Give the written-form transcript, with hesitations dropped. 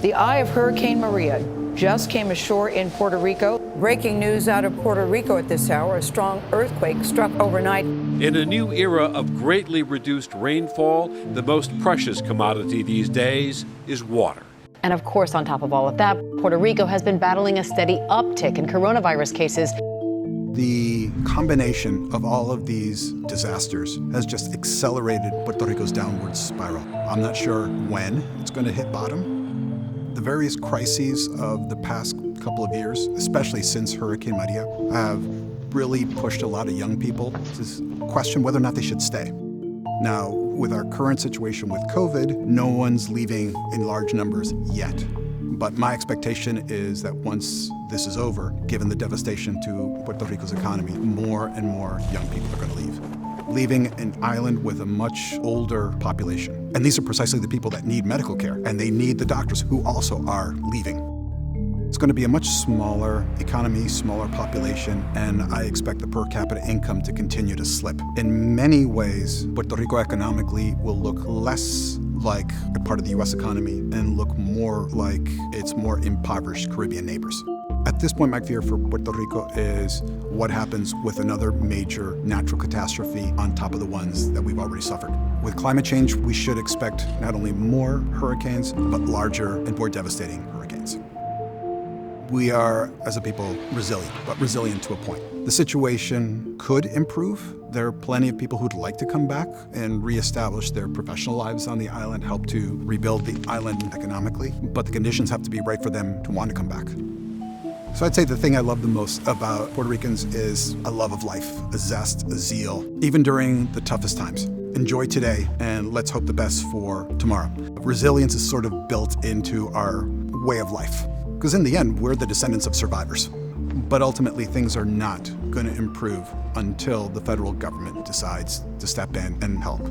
The eye of Hurricane Maria just came ashore in Puerto Rico. Breaking news out of Puerto Rico at this hour. A strong earthquake struck overnight. In a new era of greatly reduced rainfall, the most precious commodity these days is water. And of course, on top of all of that, Puerto Rico has been battling a steady uptick in coronavirus cases. The combination of all of these disasters has just accelerated Puerto Rico's downward spiral. I'm not sure when it's going to hit bottom. The various crises of the past couple of years, especially since Hurricane Maria, have really pushed a lot of young people to question whether or not they should stay. Now, with our current situation with COVID, no one's leaving in large numbers yet. But my expectation is that once this is over, given the devastation to Puerto Rico's economy, more and more young people are going to leave. Leaving an island with a much older population. And these are precisely the people that need medical care, and they need the doctors who also are leaving. It's going to be a much smaller economy, smaller population, and I expect the per capita income to continue to slip. In many ways, Puerto Rico economically will look less like a part of the U.S. economy and look more like its more impoverished Caribbean neighbors. At this point, my fear for Puerto Rico is what happens with another major natural catastrophe on top of the ones that we've already suffered. With climate change, we should expect not only more hurricanes, but larger and more devastating hurricanes. We are, as a people, resilient, but resilient to a point. The situation could improve. There are plenty of people who'd like to come back and reestablish their professional lives on the island, help to rebuild the island economically, but the conditions have to be right for them to want to come back. So I'd say the thing I love the most about Puerto Ricans is a love of life, a zest, a zeal, even during the toughest times. Enjoy today, and let's hope the best for tomorrow. Resilience is sort of built into our way of life, because in the end, we're the descendants of survivors. But ultimately, things are not going to improve until the federal government decides to step in and help.